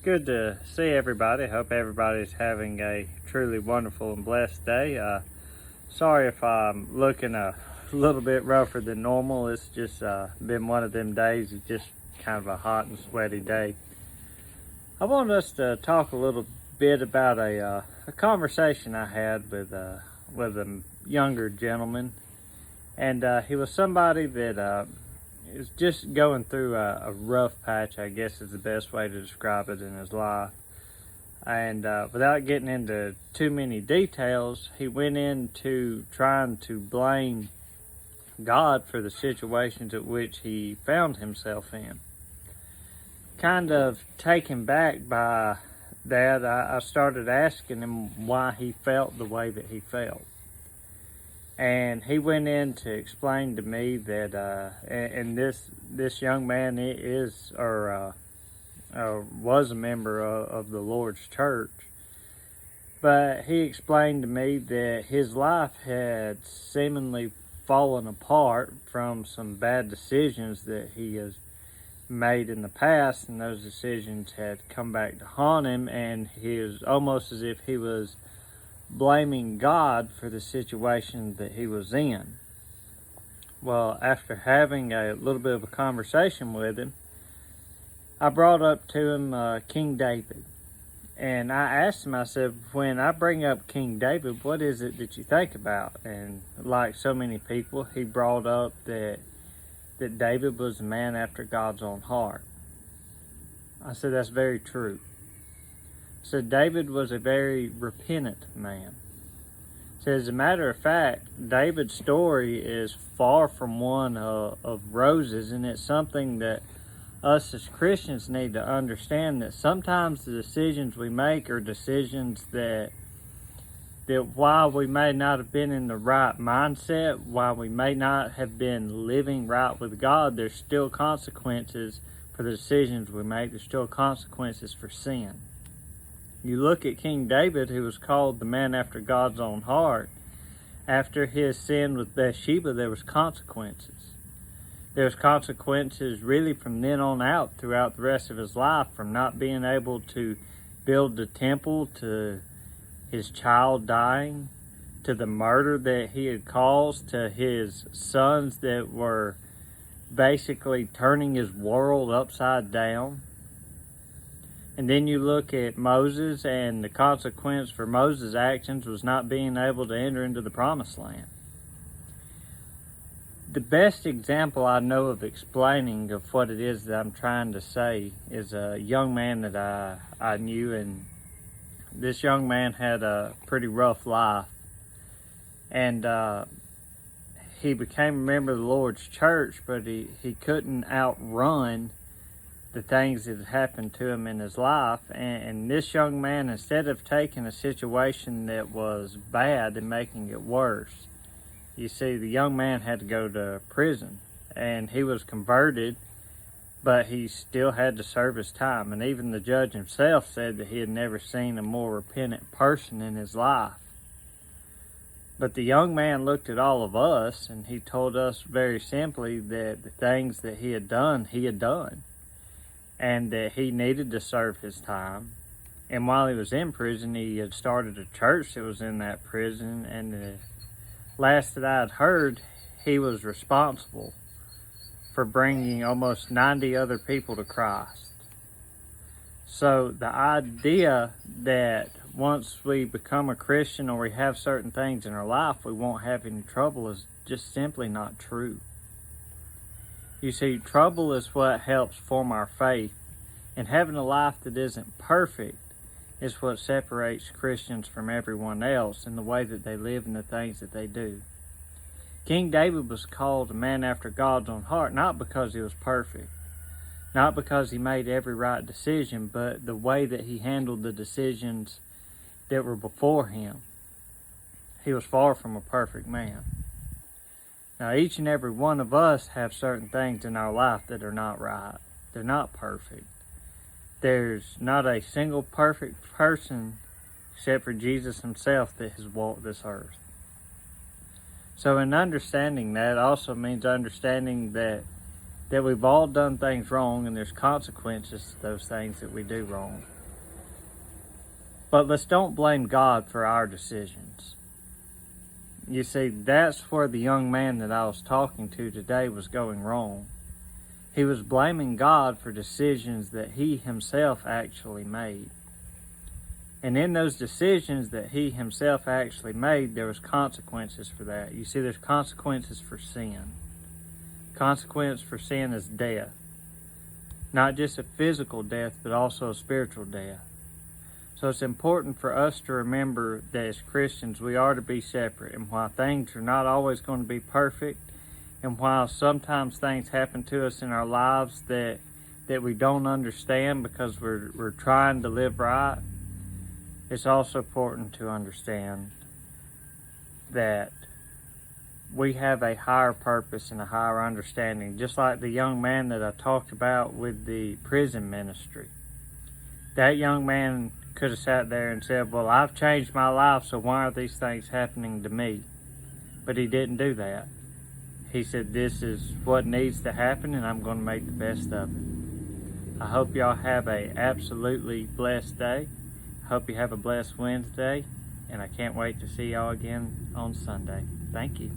Good to see everybody. Hope everybody's having a truly wonderful and blessed day. Sorry if I'm looking a little bit rougher than normal. It's just been one of them days. It's just kind of a hot and sweaty day. I want us to talk a little bit about a conversation I had with a younger gentleman, and he was somebody that is just going through a rough patch, I guess is the best way to describe it, in his life. And without getting into too many details, he went into trying to blame God for the situations at which he found himself in. Kind of taken back by that, I started asking him why he felt the way that he felt. And he went in to explain to me that, and this young man was a member of the Lord's church, but he explained to me that his life had seemingly fallen apart from some bad decisions that he has made in the past, and those decisions had come back to haunt him, and he was almost as if he was blaming God for the situation that he was in. Well, after having a little bit of a conversation with him, I brought up to him King David. And I asked him, I said, when I bring up King David, what is it that you think about? And like so many people, he brought up that David was a man after God's own heart. I said, that's very true. So David was a very repentant man. So as a matter of fact, David's story is far from one of roses, and it's something that us as Christians need to understand, that sometimes the decisions we make are decisions that while we may not have been in the right mindset, while we may not have been living right with God, there's still consequences for the decisions we make. There's still consequences for sin. You look at King David, who was called the man after God's own heart. After his sin with Bathsheba, there was consequences. There was consequences really from then on out throughout the rest of his life, from not being able to build the temple, to his child dying, to the murder that he had caused, to his sons that were basically turning his world upside down. And then you look at Moses, and the consequence for Moses' actions was not being able to enter into the promised land. The best example I know of explaining of what it is that I'm trying to say is a young man that I knew, and this young man had a pretty rough life. And he became a member of the Lord's church, but he couldn't outrun the things that had happened to him in his life. And this young man, instead of taking a situation that was bad and making it worse, you see, the young man had to go to prison, and he was converted, but he still had to serve his time. And even the judge himself said that he had never seen a more repentant person in his life. But the young man looked at all of us, and he told us very simply that the things that he had done, and that he needed to serve his time. And while he was in prison, he had started a church that was in that prison, and the last that I had heard, he was responsible for bringing almost 90 other people to Christ. So the idea that once we become a Christian or we have certain things in our life, we won't have any trouble is just simply not true. You see, trouble is what helps form our faith, and having a life that isn't perfect is what separates Christians from everyone else in the way that they live and the things that they do. King David was called a man after God's own heart, not because he was perfect, not because he made every right decision, but the way that he handled the decisions that were before him. He was far from a perfect man. Now, each and every one of us have certain things in our life that are not right. They're not perfect. There's not a single perfect person except for Jesus himself that has walked this earth. So in understanding that also means understanding that that we've all done things wrong and there's consequences to those things that we do wrong. But let's don't blame God for our decisions. You see, that's where the young man that I was talking to today was going wrong. He was blaming God for decisions that he himself actually made. And in those decisions that he himself actually made, there was consequences for that. You see, there's consequences for sin. Consequence for sin is death. Not just a physical death, but also a spiritual death. So it's important for us to remember that as Christians, we are to be separate. And while things are not always going to be perfect, and while sometimes things happen to us in our lives that we don't understand because we're trying to live right, it's also important to understand that we have a higher purpose and a higher understanding. Just like the young man that I talked about with the prison ministry. That young man could have sat there and said, well, I've changed my life, so why are these things happening to me? But he didn't do that. He said, this is what needs to happen, and I'm going to make the best of it. I hope y'all have a absolutely blessed day. I hope you have a blessed Wednesday, and I can't wait to see y'all again on Sunday. Thank you.